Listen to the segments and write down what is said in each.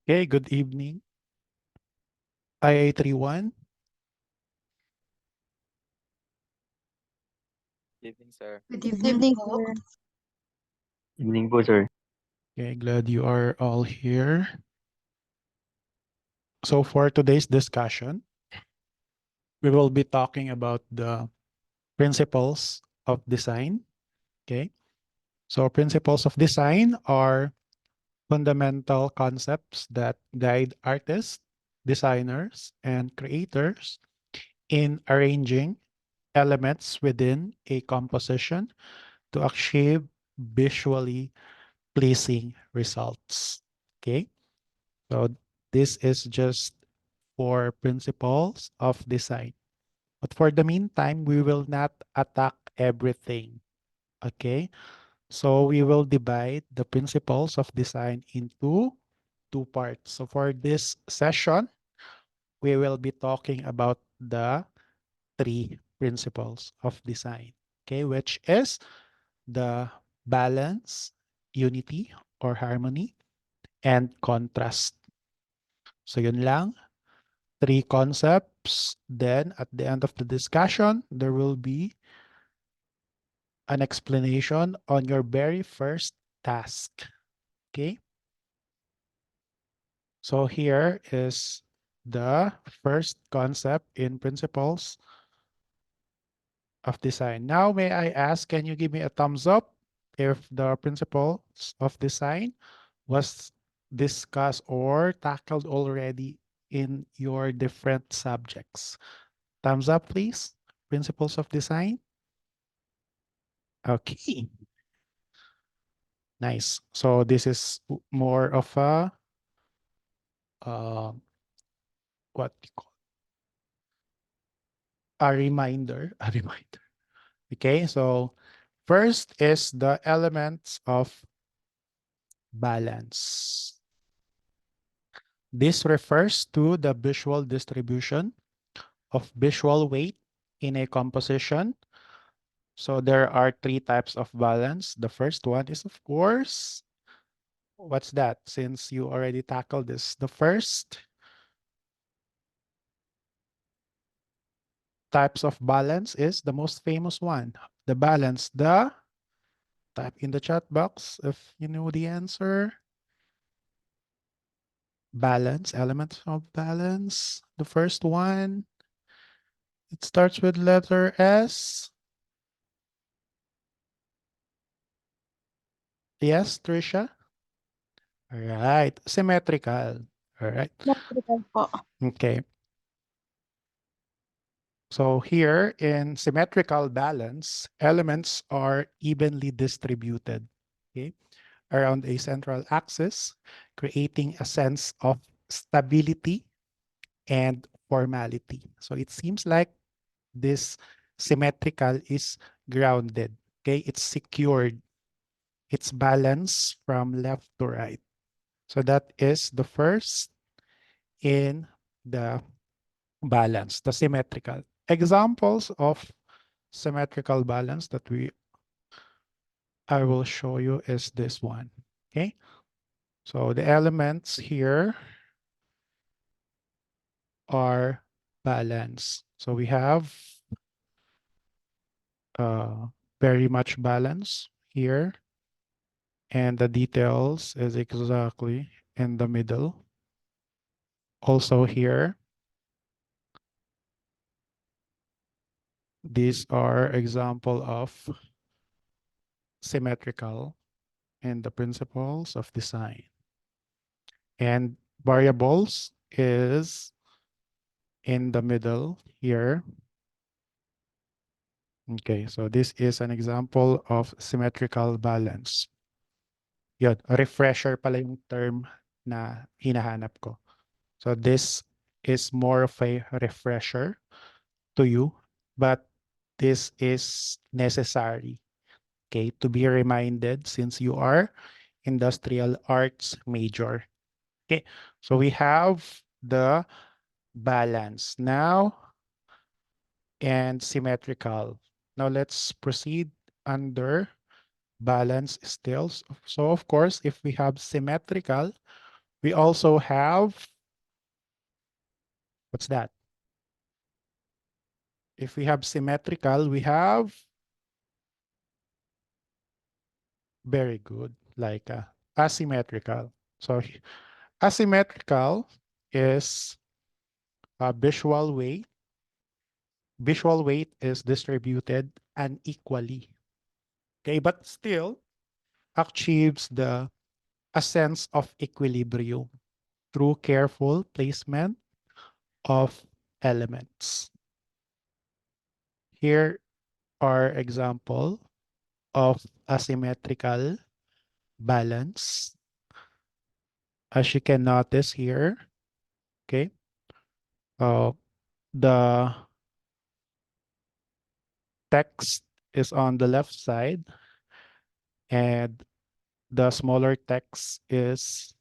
Okay, good evening. IA31. Evening, sir. Good Good evening evening, po. sir. Evening po, sir. Okay, glad you are all here. So for today's discussion, we will be talking about the principles of design. Okay, so principles of design are fundamental concepts that guide artists, designers, and creators in arranging elements within a composition to achieve visually pleasing results. Okay, so this is just for principles of design. But for the meantime, we will not attack everything. Okay, so we will divide the principles of design into two parts. So for this session, we will be talking about the three principles of design. Okay, which is the balance, unity or harmony, and contrast. So yun lang, three concepts. Then at the end of the discussion, there will be an explanation on your very first task. Okay. So here is the first concept in principles of design. Now, may I ask, can you give me a thumbs up if the principles of design was discussed or tackled already in your different subjects? Thumbs up, please. Principles of design. Okay, nice. So this is more of uh, what you call a reminder, a reminder. Okay, so first is the elements of balance. This refers to the visual distribution of visual weight in a composition. So there are three types of balance. The first one is, of course, what's that? Since you already tackled this, the first types of balance is the most famous one. The balance, the type in the chat box if you know the answer. Balance, elements of balance. The first one, it starts with letter S. Yes, Trisha? All right. Symmetrical. All right. Symmetrical po. Okay. So here in symmetrical balance, elements are evenly distributed, okay, around a central axis, creating a sense of stability and formality. So it seems like this symmetrical is grounded, okay? It's secured. It's balanced from left to right. So that is the first in the balance, the symmetrical. Examples of symmetrical balance that I will show you is this one. Okay. So the elements here are balanced. So we have very much balance here. And the details is exactly in the middle. Also here, these are example of symmetrical in the principles of design. And variables is in the middle here. Okay, so this is an example of symmetrical balance. Yun, refresher pala yung term na hinahanap ko. So this is more of a refresher to you, but this is necessary, okay, to be reminded since you are industrial arts major. Okay, so we have the balance now and symmetrical. Now let's proceed under balance still. So of course, if we have symmetrical, We also have, what's that? If we have symmetrical, we have, very good, like asymmetrical. So asymmetrical is a visual weight. Visual weight is distributed unequally. Okay, but still achieves a sense of equilibrium through careful placement of elements. Here are example of asymmetrical balance. As you can notice here, okay, the text is on the left side and the smaller text is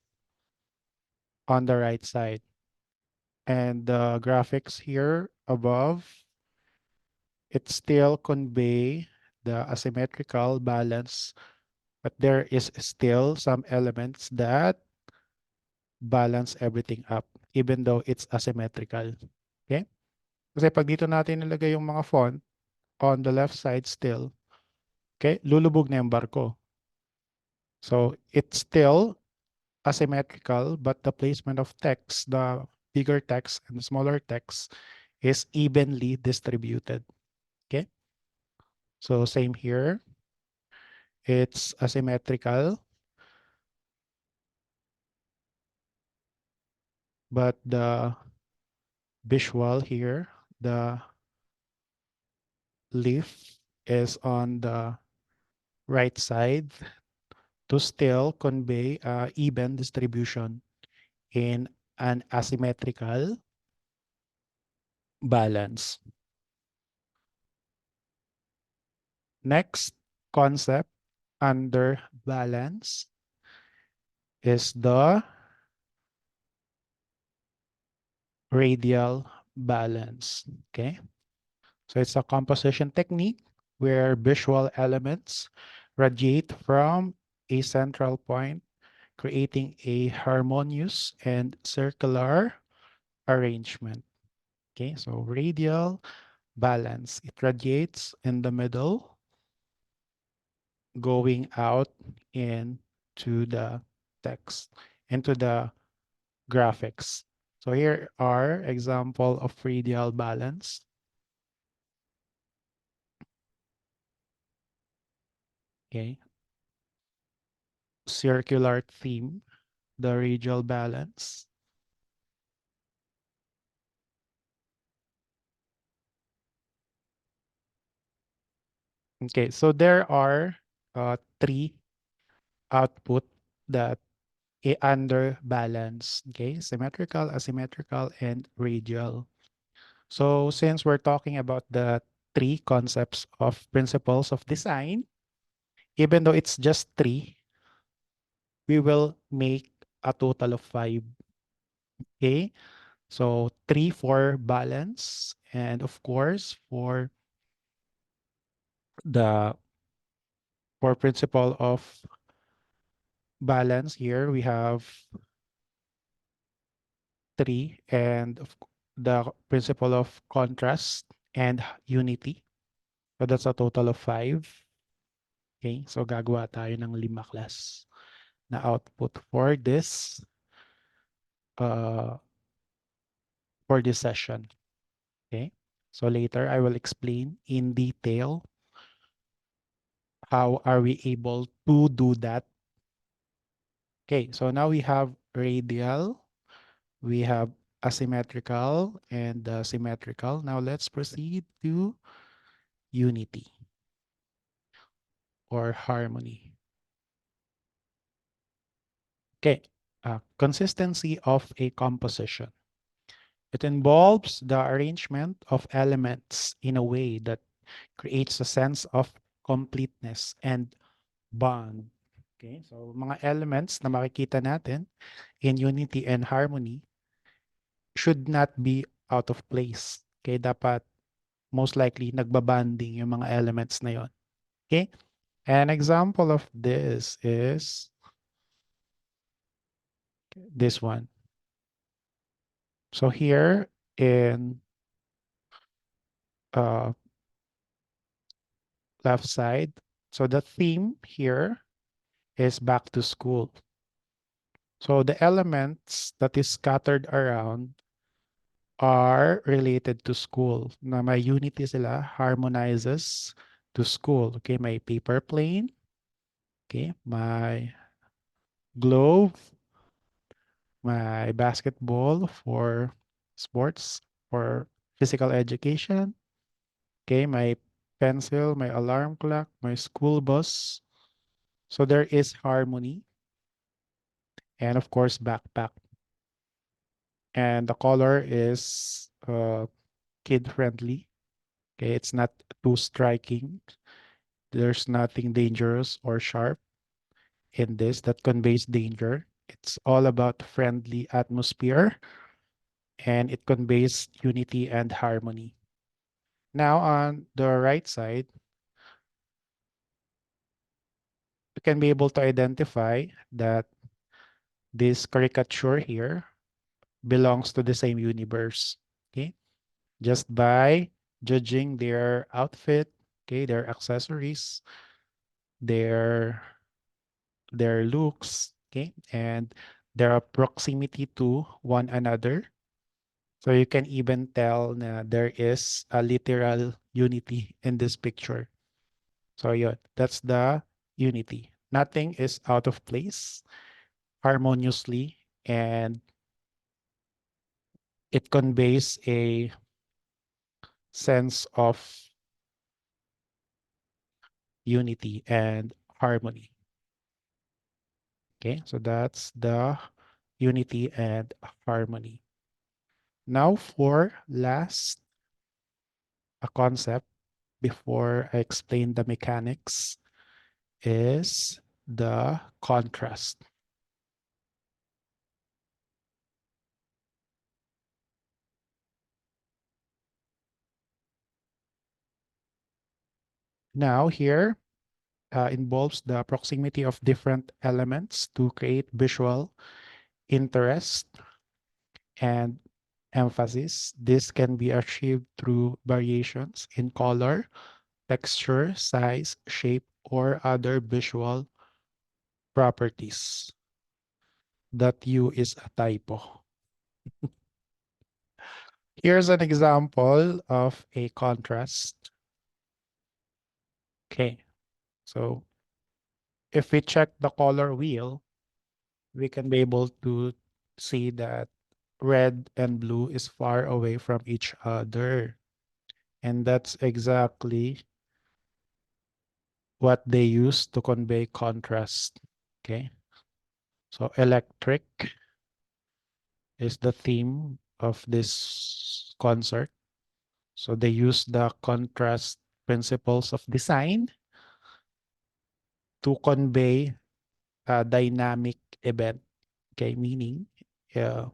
on the right side. And the graphics here above, it still convey the asymmetrical balance, but there is still some elements that balance everything up, even though it's asymmetrical. Okay? Kasi pag dito natin nilagay yung mga font on the left side still, okay, lulubog na yung barko. So it's still asymmetrical, but the placement of text, the bigger text and the smaller text is evenly distributed. Okay? So same here. It's asymmetrical, but the visual here, the leaf is on the right side to still convey even distribution in an asymmetrical balance. Next concept under balance is the radial balance. Okay, so it's a composition technique where visual elements radiate from a central point, creating a harmonious and circular arrangement. Okay, so radial balance, it radiates in the middle, going out into the text, into the graphics. So here are example of radial balance. Okay, circular theme, the radial balance. Okay, so there are three output that under balance. Okay, symmetrical, asymmetrical, and radial. So since we're talking about the three concepts of principles of design, even though it's just three, we will make a total of five. Okay, so three for balance, and of course the for principle of balance here we have three, and the principle of contrast and unity. So that's a total of five. Okay, so gagawa tayo ng 5 class na output uh, for this session. Okay, so later I will explain in detail how are we able to do that. Okay, so now we have radial, we have asymmetrical and symmetrical. Now let's proceed to unity or harmony. Okay, consistency of a composition. It involves the arrangement of elements in a way that creates a sense of completeness and bond. Okay, so mga elements na makikita natin in unity and harmony should not be out of place. Okay, dapat most likely nagbabanding yung mga elements na yon. Okay, an example of this is this one. So here in left side, so the theme here is back to school. So the elements that is scattered around are related to school. Na may unity sila, harmonizes to school. Okay, may paper plane. Okay, my globe, my basketball for sports, for physical education. Okay, my pencil, my alarm clock, my school bus. So there is harmony. And of course, backpack. And the color is kid friendly. Okay, it's not too striking. There's nothing dangerous or sharp in this that conveys danger. It's all about friendly atmosphere and it conveys unity and harmony. Now on the right side, you can be able to identify that this caricature here belongs to the same universe. Okay, just by judging their outfit, okay, their accessories, their their looks, okay, and their proximity to one another. So you can even tell na there is a literal unity in this picture. So yeah, that's the unity. Nothing is out of place harmoniously, and it conveys a sense of unity and harmony. Okay, so that's the unity and harmony. Now for last, a concept before I explain the mechanics is the contrast. Now here involves the proximity of different elements to create visual interest and emphasis. This can be achieved through variations in color, texture, size, shape, or other visual properties. That U is a typo. Here's an example of a contrast. Okay, so if we check the color wheel, we can be able to see that red and blue is far away from each other. And that's exactly what they use to convey contrast. Okay, so electric is the theme of this concert. So they use the contrast principles of design to convey a dynamic event. Okay, meaning uh,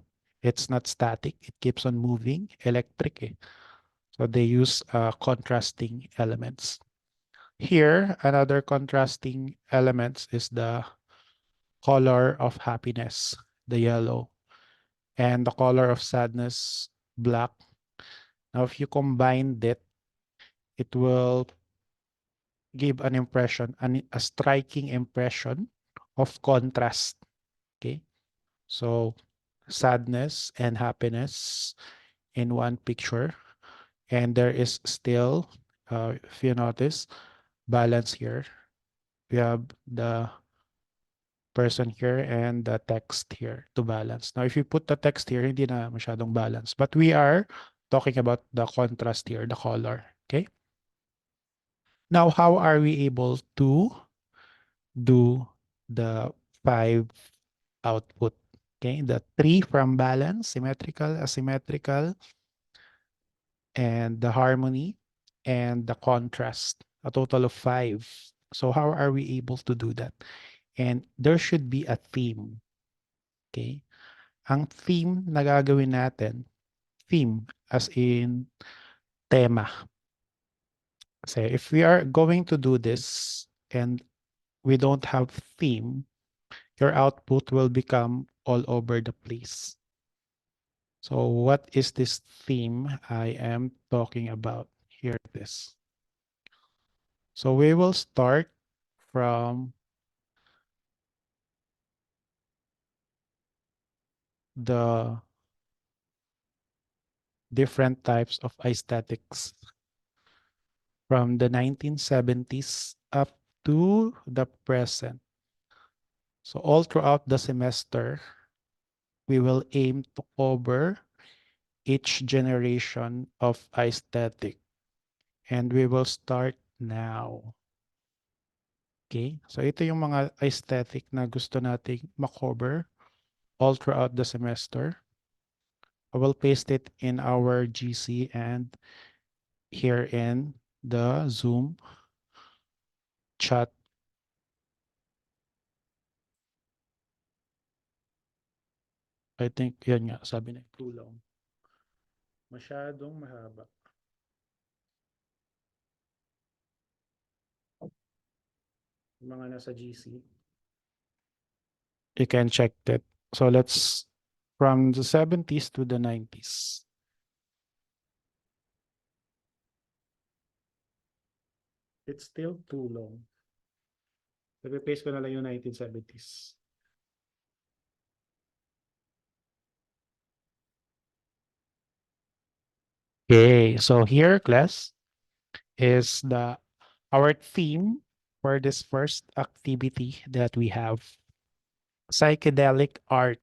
it's not static, it keeps on moving, electric. Eh. So they use contrasting elements. Here, another contrasting elements is the color of happiness, the yellow, and the color of sadness, black. Now, if you combine it, it will give an impression, a striking impression of contrast. Okay, so sadness and happiness in one picture, and there is still, if you notice, balance here. We have the person here and the text here to balance. Now, if you put the text here, hindi na masyadong balance. But we are talking about the contrast here, the color. Okay. Now, how are we able to do the 5 output? Okay, the 3 from balance, symmetrical, asymmetrical, and the harmony, and the contrast, a total of 5. So how are we able to do that? And there should be a theme. Okay? Ang theme na gagawin natin, theme as in tema. Kasi if we are going to do this and we don't have theme, your output will become all over the place. So what is this theme I am talking about? Here it is. So we will start from the different types of aesthetics from the 1970s up to the present. So all throughout the semester, we will aim to cover each generation of aesthetic. And we will start now. Okay? So ito yung mga aesthetic na gusto nating makover all throughout the semester. I will paste it in our GC and here in the Zoom chat. I think, yan nga, sabi na, too long. Masyadong mahaba. Yung mga nasa GC. You can check that. So let's, from the 70s to the 90s. It's still too long. Nag-paste ko na lang yung 1970s. Okay, so here, class, is our theme for this first activity that we have, psychedelic art.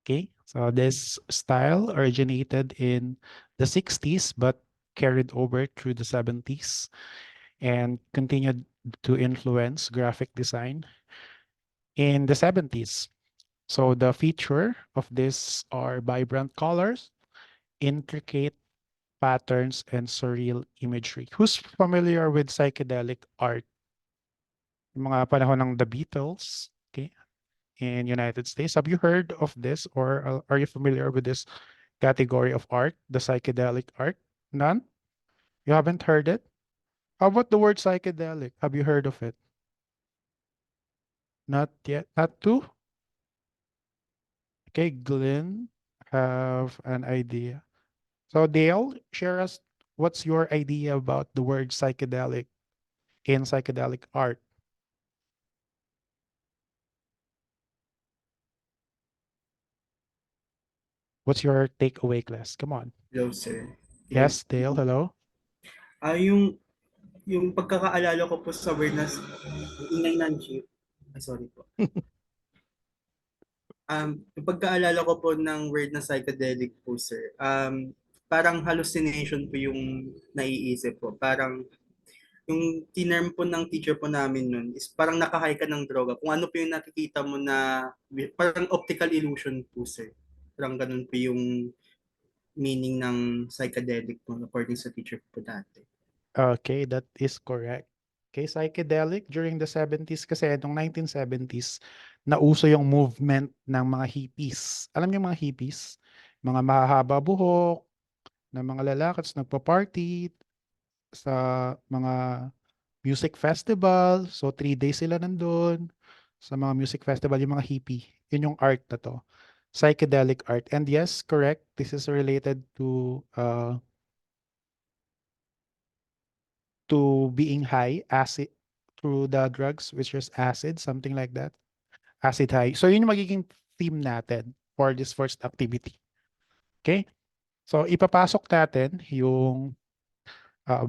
Okay, so this style originated in the 60s but carried over through the 70s and continued to influence graphic design in the 70s. So the feature of this are vibrant colors, intricate patterns, and surreal imagery. Who's familiar with psychedelic art? Yung mga panahon ng The Beatles, okay, in United States. Have you heard of this or are you familiar with this category of art, the psychedelic art? None? You haven't heard it? How about the word psychedelic? Have you heard of it? Not yet. Not too? Okay, Glenn, have an idea. So Dale, share us what's your idea about the word psychedelic in psychedelic art? What's your takeaway, class? Come on. Hello, sir. Yes. Yes, Dale, hello. Yung pagkakaalala ko po sa word na ingay ng jeep. Ay, sorry po. Yung pagkaalala ko po ng word na psychedelic po, sir. Parang hallucination po yung naiisip po. Parang yung tinerm po ng teacher po namin nun is parang nakahay ka ng droga. Kung ano po yung nakikita mo na parang optical illusion po, sir. Parang ganun po yung meaning ng psychedelic po according sa teacher po dati. Okay, that is correct. Okay, psychedelic during the 70s kasi nung 1970s, nauso yung movement ng mga hippies. Alam niyo mga hippies? Mga mahahaba buhok, na mga lalaki tapos nagpa-party sa mga music festival. So 3 days sila nandun sa mga music festival, yung mga hippie. Yun yung art na to. Psychedelic art. And yes, correct. This is related to being high, acid, through the drugs, which is acid, something like that. Acid high. So yun yung magiging theme natin for this first activity. Okay? So ipapasok natin yung uh,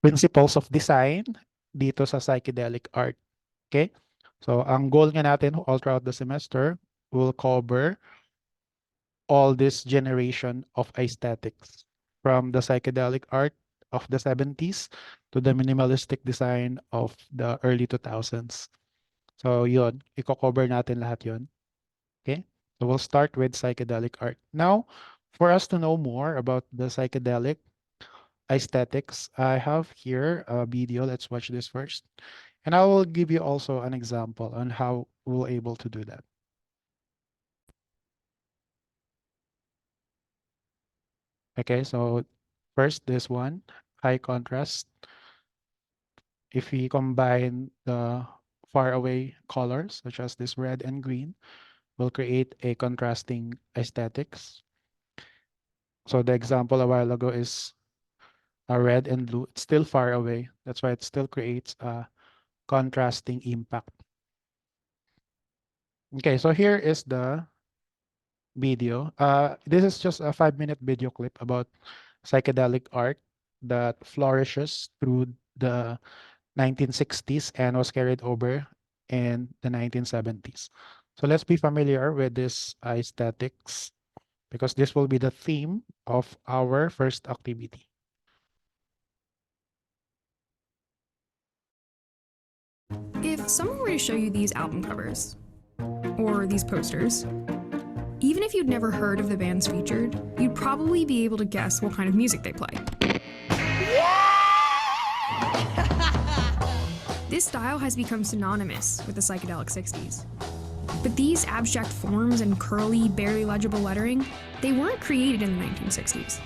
principles of design dito sa psychedelic art. Okay? So ang goal nga natin all throughout the semester will cover all this generation of aesthetics from the psychedelic art of the 70s to the minimalistic design of the early 2000s. So yun, i-cover natin lahat yun. Okay? So we'll start with psychedelic art. Now, for us to know more about the psychedelic aesthetics, I have here a video. Let's watch this first. And I will give you also an example on how we're able to do that. Okay, so first this one, high contrast. If we combine the far away colors, such as this red and green, will create a contrasting aesthetics. So the example a while ago is red and blue. It's still far away. That's why it still creates a contrasting impact. Okay, so here is the video. This is just a 5-minute video clip about psychedelic art that flourishes through the 1960s and was carried over in the 1970s. So let's be familiar with this aesthetics because this will be the theme of our first activity. If someone were to show you these album covers, or these posters, even if you'd never heard of the bands featured, you'd probably be able to guess what kind of music they play. This style has become synonymous with the psychedelic 60s. But these abstract forms and curly, barely legible lettering, they weren't created in the 1960s.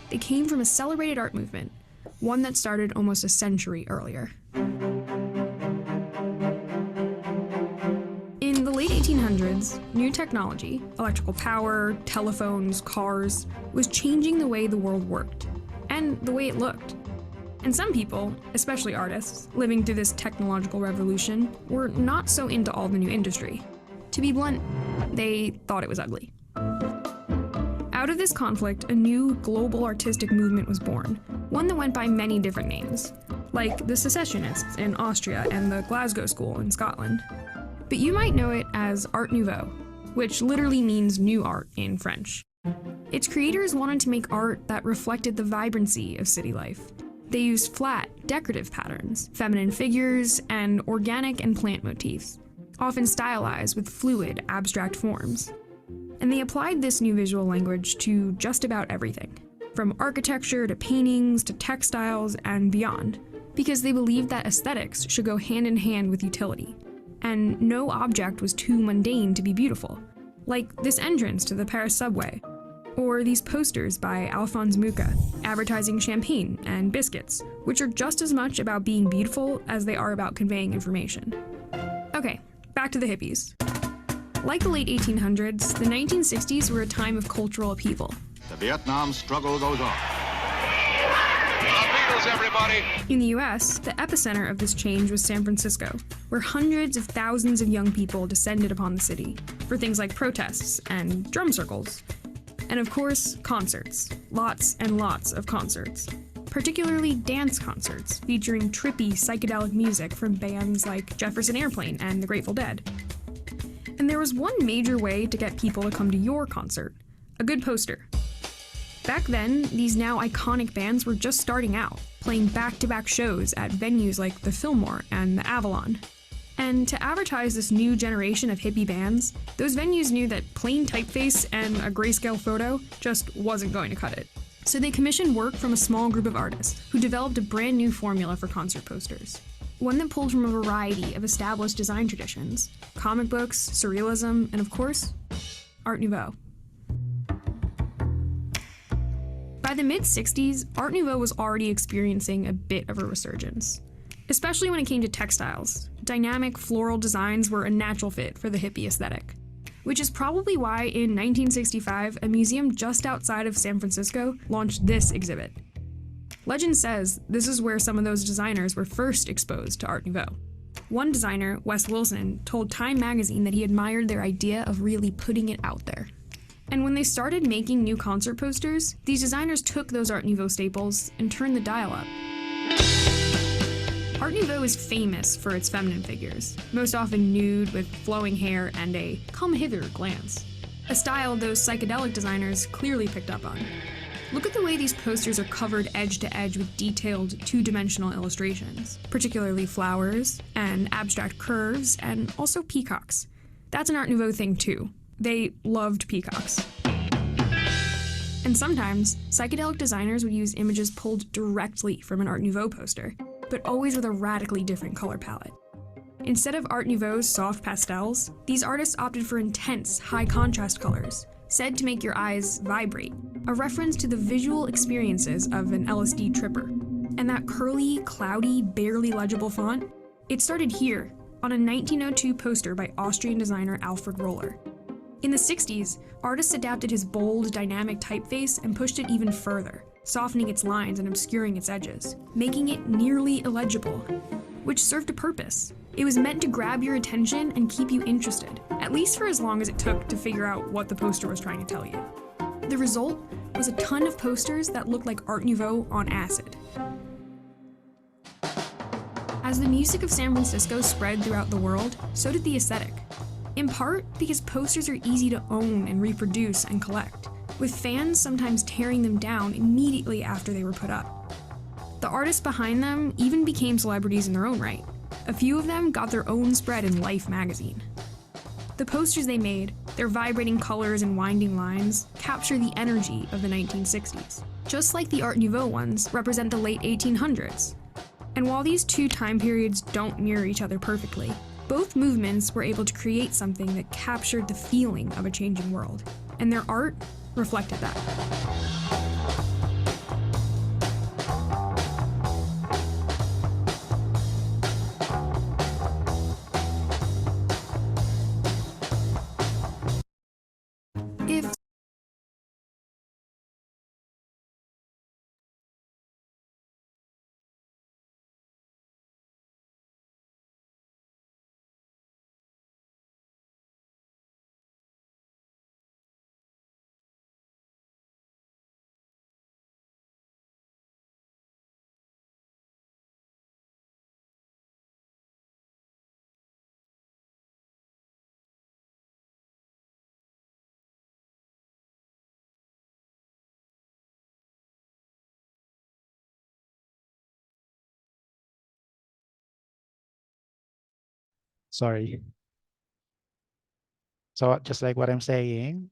They came from a celebrated art movement, one that started almost a century earlier. In the late 1800s, new technology, electrical power, telephones, cars, was changing the way the world worked, and the way it looked. And some people, especially artists, living through this technological revolution, were not so into all the new industry. To be blunt, they thought it was ugly. Out of this conflict, a new global artistic movement was born, one that went by many different names, like the Secessionists in Austria and the Glasgow School in Scotland. But you might know it as Art Nouveau, which literally means new art in French. Its creators wanted to make art that reflected the vibrancy of city life. They used flat, decorative patterns, feminine figures, and organic and plant motifs, often stylized with fluid, abstract forms. And they applied this new visual language to just about everything, from architecture to paintings to textiles and beyond, because they believed that aesthetics should go hand in hand with utility, and no object was too mundane to be beautiful, like this entrance to the Paris subway, or these posters by Alphonse Mucha, advertising champagne and biscuits, which are just as much about being beautiful as they are about conveying information. Okay, back to the hippies. Like the late 1800s, the 1960s were a time of cultural upheaval. The Vietnam struggle goes on. The Beatles, everybody! In the US, the epicenter of this change was San Francisco, where hundreds of thousands of young people descended upon the city for things like protests and drum circles. And of course, concerts. Lots and lots of concerts. Particularly dance concerts, featuring trippy psychedelic music from bands like Jefferson Airplane and the Grateful Dead. And there was one major way to get people to come to your concert: a good poster. Back then, these now iconic bands were just starting out, playing back-to-back shows at venues like the Fillmore and the Avalon. And to advertise this new generation of hippie bands, those venues knew that plain typeface and a grayscale photo just wasn't going to cut it. So they commissioned work from a small group of artists who developed a brand new formula for concert posters. One that pulled from a variety of established design traditions: comic books, surrealism, and of course, Art Nouveau. By the mid-60s, Art Nouveau was already experiencing a bit of a resurgence, especially when it came to textiles. Dynamic floral designs were a natural fit for the hippie aesthetic, which is probably why in 1965, a museum just outside of San Francisco launched this exhibit. Legend says this is where some of those designers were first exposed to Art Nouveau. One designer, Wes Wilson, told Time magazine that he admired their idea of really putting it out there. And when they started making new concert posters, these designers took those Art Nouveau staples and turned the dial up. Art Nouveau is famous for its feminine figures, most often nude with flowing hair and a come-hither glance, a style those psychedelic designers clearly picked up on. Look at the way these posters are covered edge to edge with detailed, two-dimensional illustrations, particularly flowers and abstract curves and also peacocks. That's an Art Nouveau thing too. They loved peacocks. And sometimes, psychedelic designers would use images pulled directly from an Art Nouveau poster, but always with a radically different color palette. Instead of Art Nouveau's soft pastels, these artists opted for intense, high-contrast colors, said to make your eyes vibrate, a reference to the visual experiences of an LSD tripper. And that curly, cloudy, barely legible font? It started here, on a 1902 poster by Austrian designer Alfred Roller. In the 60s, artists adapted his bold, dynamic typeface and pushed it even further, softening its lines and obscuring its edges, making it nearly illegible, which served a purpose. It was meant to grab your attention and keep you interested, at least for as long as it took to figure out what the poster was trying to tell you. The result was a ton of posters that looked like Art Nouveau on acid. As the music of San Francisco spread throughout the world, so did the aesthetic. In part because posters are easy to own and reproduce and collect, with fans sometimes tearing them down immediately after they were put up. The artists behind them even became celebrities in their own right. A few of them got their own spread in Life magazine. The posters they made, their vibrating colors and winding lines, capture the energy of the 1960s, just like the Art Nouveau ones represent the late 1800s. And while these two time periods don't mirror each other perfectly, both movements were able to create something that captured the feeling of a changing world, and their art reflected that. If Sorry. So just like what I'm saying,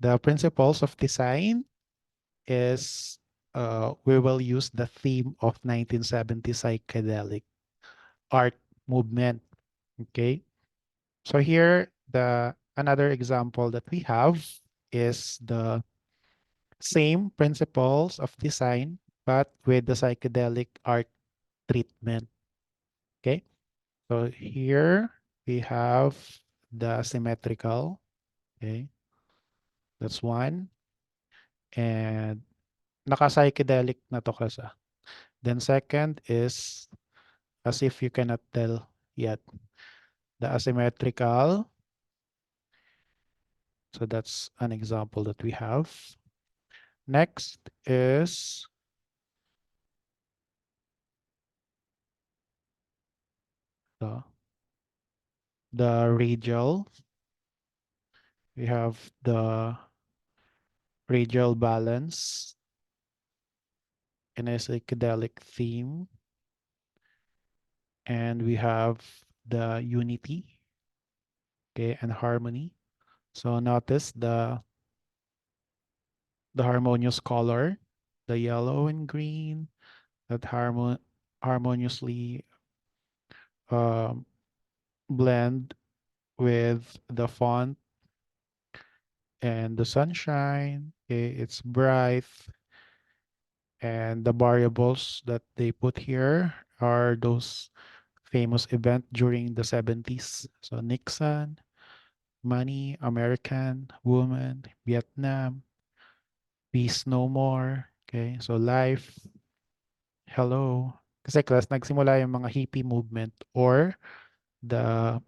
the principles of design is we will use the theme of 1970 psychedelic art movement. Okay. So here the another example that we have is the same principles of design, but with the psychedelic art treatment. Okay. So here we have the symmetrical. Okay. That's one. And naka-psychedelic na to kasi. Then second is as if you cannot tell yet. The asymmetrical. So that's an example that we have. Next is the, the radial. We have the radial balance in a psychedelic theme. And we have the unity, okay, and harmony. So notice the harmonious color, the yellow and green that harmoniously um, blend with the font and the sunshine. Okay, it's bright, and the variables that they put here are those famous event during the 70s. So Nixon, money, American, woman, Vietnam, peace no more. Okay, so life, hello. Kasi class, nagsimula yung mga hippie movement or the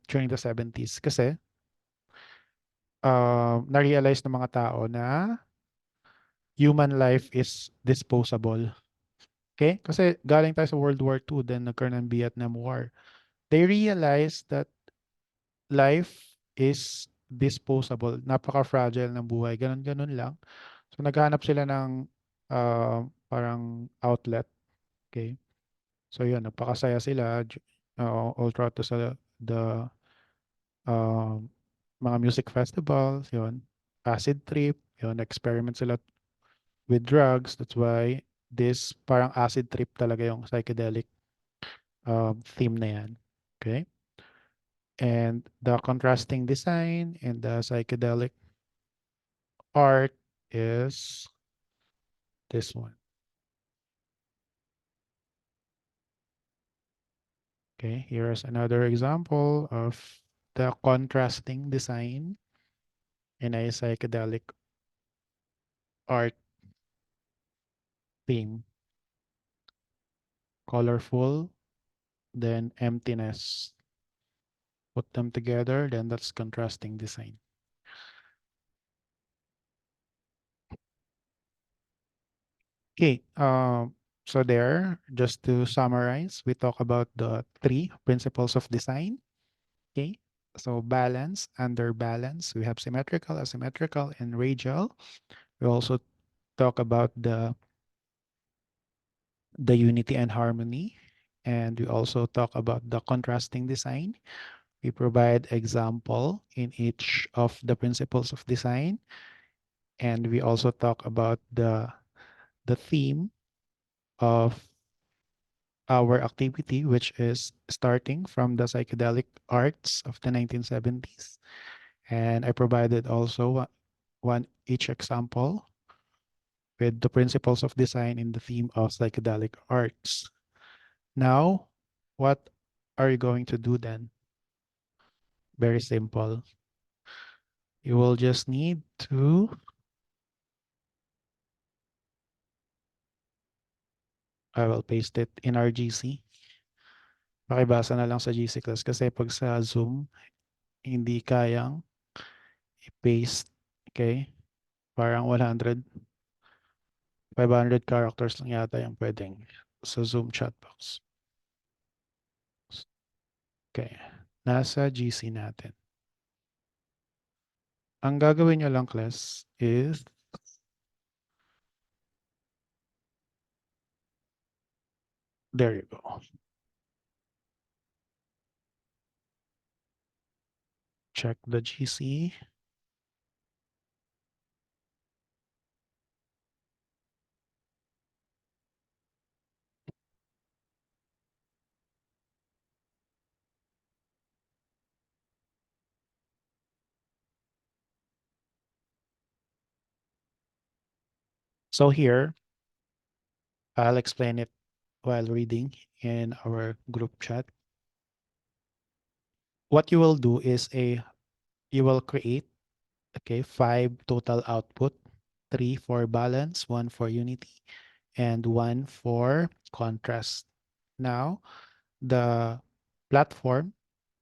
during the 70s kasi na-realize ng mga tao na human life is disposable. Okay? Kasi galing tayo sa World War II, then nagkaroon ng Vietnam War. They realized that life is disposable. Napaka-fragile ng buhay. Ganun-ganun lang. So naghanap sila ng parang outlet. Okay? So yun, napakasaya sila all throughout the um, mga music festivals, yun. Acid trip, yun, experiment sila with drugs. That's why this parang acid trip talaga yung psychedelic theme na yan. Okay? And the contrasting design and the psychedelic art is this one. Okay, here's another example of the contrasting design in a psychedelic art theme. Colorful, then emptiness. Put them together, then that's contrasting design. Okay, so there, just to summarize, we talk about the three principles of design. Okay, so balance, under balance, we have symmetrical, asymmetrical, and radial. We also talk about the unity and harmony, and we also talk about the contrasting design. We provide example in each of the principles of design, and we also talk about the theme of our activity, which is starting from the psychedelic arts of the 1970s. And I provided also one each example with the principles of design in the theme of psychedelic arts. Now, what are you going to do then? Very simple. You will just need to I will paste it in our GC. Pakibasa na lang sa GC class kasi pag sa Zoom, hindi kayang i-paste. Okay? Parang 500 characters lang yata yung pwedeng sa Zoom chat box. Okay. Nasa GC natin. Ang gagawin nyo lang, class, is there you go. Check the GC. So here, I'll explain it while reading in our group chat. What you will do is you will create, okay, 5 total output, 3 for balance, 1 for unity, and 1 for contrast. Now, the platform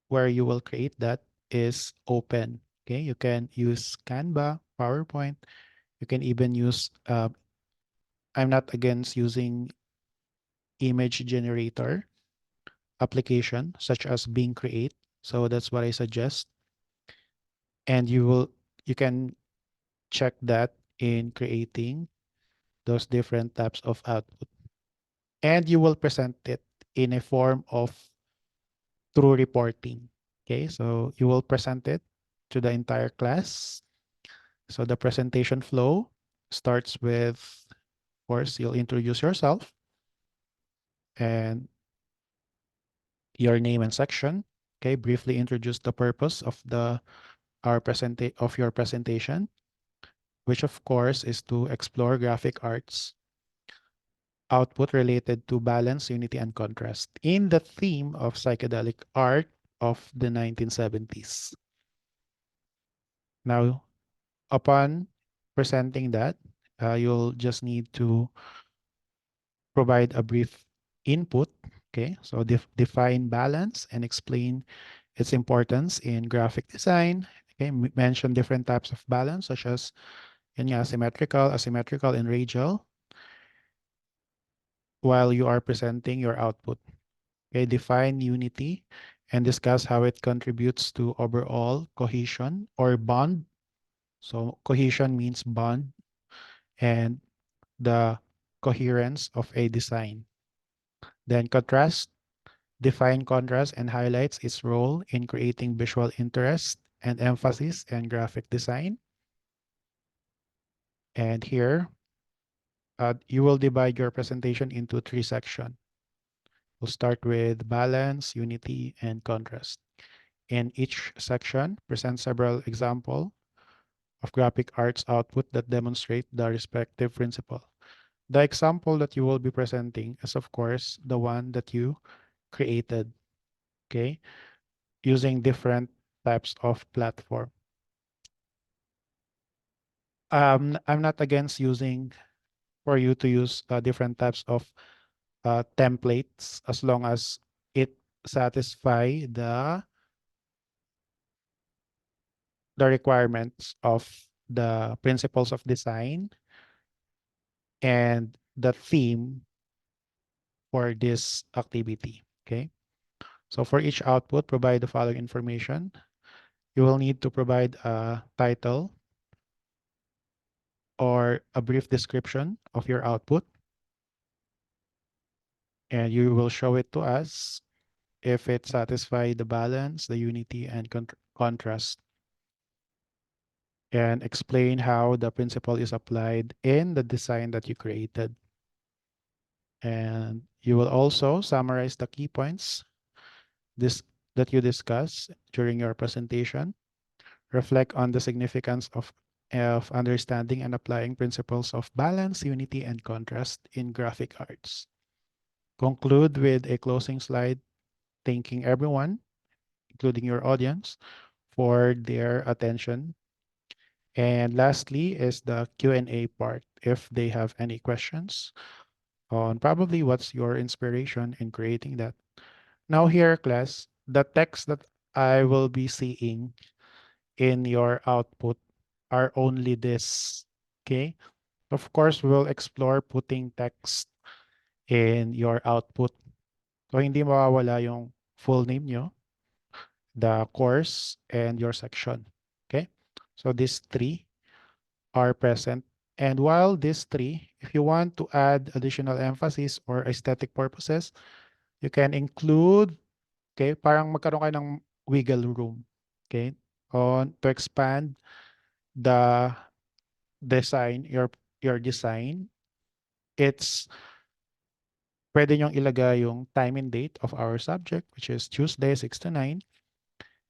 where you will create that is open. Okay, you can use Canva, PowerPoint. You can even use, I'm not against using image generator application such as Bing Create. So that's what I suggest. And you can check that in creating those different types of output. And you will present it in a form of true reporting. Okay, so you will present it to the entire class. So the presentation flow starts with, of course, you'll introduce yourself and your name and section. Okay, briefly introduce the purpose of your presentation, which of course is to explore graphic arts output related to balance, unity, and contrast in the theme of psychedelic art of the 1970s. Now, upon presenting that, you'll just need to provide a brief input. Okay, so define balance and explain its importance in graphic design. Okay, mention different types of balance such as symmetrical, asymmetrical, and radial while you are presenting your output. Okay, define unity and discuss how it contributes to overall cohesion or bond. So cohesion means bond and the coherence of a design. Then contrast, define contrast and highlights its role in creating visual interest and emphasis in graphic design. And here, you will divide your presentation into 3 sections. We'll start with balance, unity, and contrast. In each section, present several examples of graphic arts output that demonstrate the respective principle. The example that you will be presenting is, of course, the one that you created, okay? Using different types of platform. I'm not against using for you to use different types of templates as long as it satisfy the requirements of the principles of design and the theme for this activity. Okay. So for each output, provide the following information. You will need to provide a title or a brief description of your output. And you will show it to us if it satisfies the balance, the unity, and contrast. And explain how the principle is applied in the design that you created. And you will also summarize the key points that you discuss during your presentation. Reflect on the significance of understanding and applying principles of balance, unity, and contrast in graphic arts. Conclude with a closing slide thanking everyone, including your audience, for their attention. And lastly is the Q&A part, if they have any questions on probably what's your inspiration in creating that. Now here, class, the text that I will be seeing in your output are only this, okay? Of course, we'll explore putting text in your output. So hindi mawawala yung full name nyo, the course, and your section, okay? So these three are present. And while these three, if you want to add additional emphasis or aesthetic purposes, you can include, okay, parang magkaroon kayo ng wiggle room, okay, on to expand the design, your design. It's pwede nyong ilagay yung time and date of our subject, which is Tuesday 6 to 9.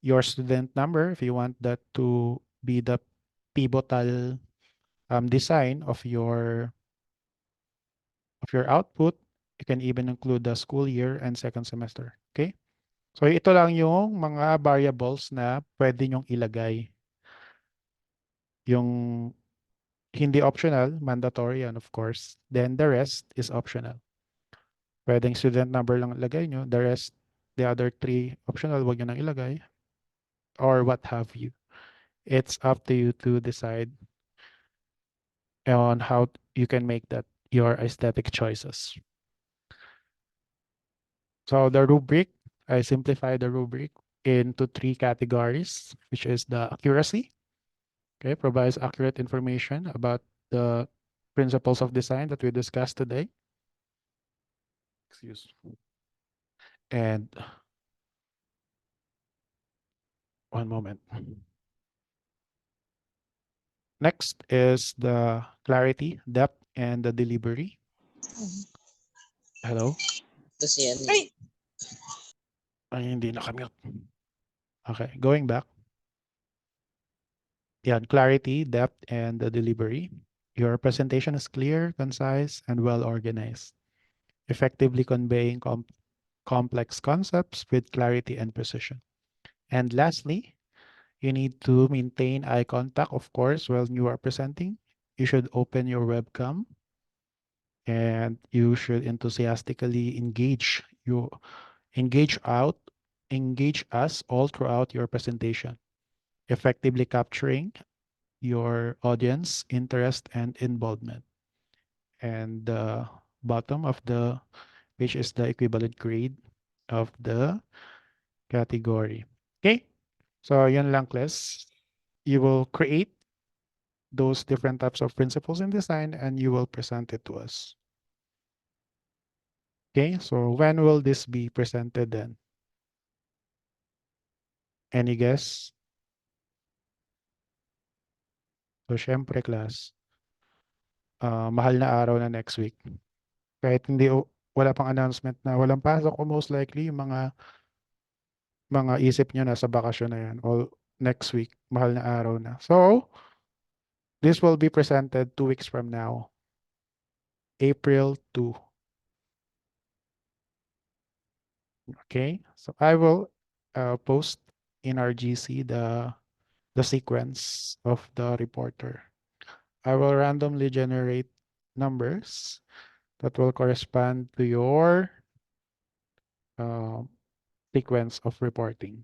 Your student number, if you want that to be the pivotal design of your output. You can even include the school year and second semester. Okay? So ito lang yung mga variables na pwede nyong ilagay. Yung hindi optional, mandatory yan of course. Then the rest is optional. Pwedeng student number lang ilagay nyo. The rest, the other three optional, wag nyo nang ilagay. Or what have you. It's up to you to decide on how you can make that your aesthetic choices. So the rubric, I simplify the rubric into three categories, which is the accuracy, okay, provides accurate information about the principles of design that we discussed today. Excuse. And one moment. Next is the clarity, depth, and the delivery. Hello? Tapos yan eh. Ay, hindi nakamute. Okay, going back. Yan, clarity, depth, and the delivery. Your presentation is clear, concise, and well organized, effectively conveying complex concepts with clarity and precision. And lastly, you need to maintain eye contact, of course, while you are presenting. You should open your webcam and you should enthusiastically engage us all throughout your presentation, effectively capturing your audience interest and involvement. And the bottom of the page is the equivalent grade of the category. Okay, so yun lang, class. You will create those different types of principles in design and you will present it to us. Okay, so when will this be presented then? Any guess? So syempre, class, mahal na araw na next week. Kahit hindi, wala pang announcement na walang pasok, o most likely yung mga isip nyo na sa bakasyon na yan, all next week, mahal na araw na. So, this will be presented 2 weeks from now, April 2. Okay, so I will post in our GC the sequence of the reporter. I will randomly generate numbers that will correspond to your uh, sequence of reporting.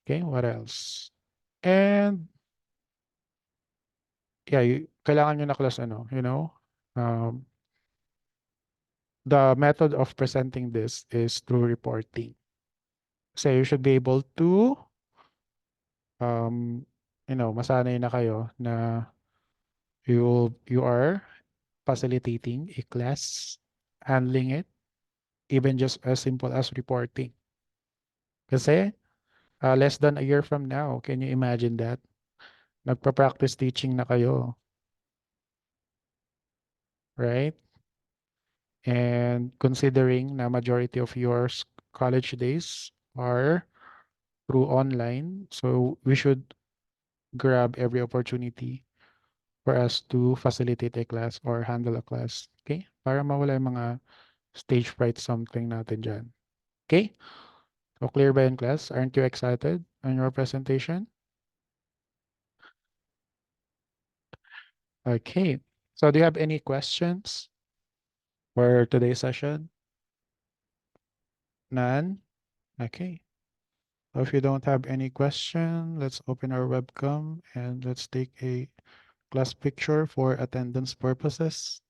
Okay, what else? And yeah, kailangan nyo na class ano, the method of presenting this is through reporting. So you should be able to, masanay na kayo na you are facilitating a class, handling it, even just as simple as reporting. Kasi less than a year from now, can you imagine that? Nagpa-practice teaching na kayo, right? And considering na majority of your college days are through online, so we should grab every opportunity for us to facilitate a class or handle a class. Okay? Para mawala yung mga stage fright something natin dyan. Okay? So clear ba yung class? Aren't you excited on your presentation? Okay. So do you have any questions for today's session? None? Okay. So if you don't have any question, let's open our webcam and let's take a class picture for attendance purposes.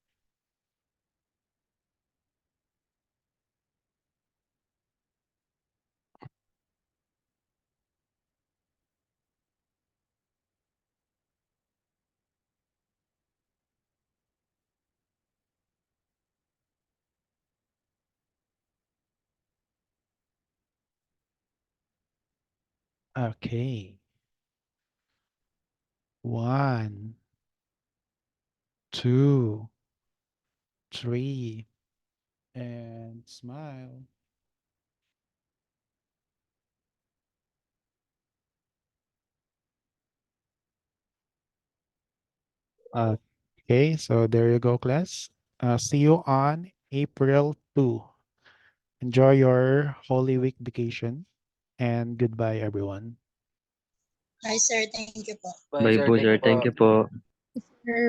Okay. 1, 2, 3, and smile. Okay, so there you go, class. See you on April 2. Enjoy your Holy Week vacation and goodbye, everyone. Hi, sir. Thank you po. Bye po, sir. Thank you po.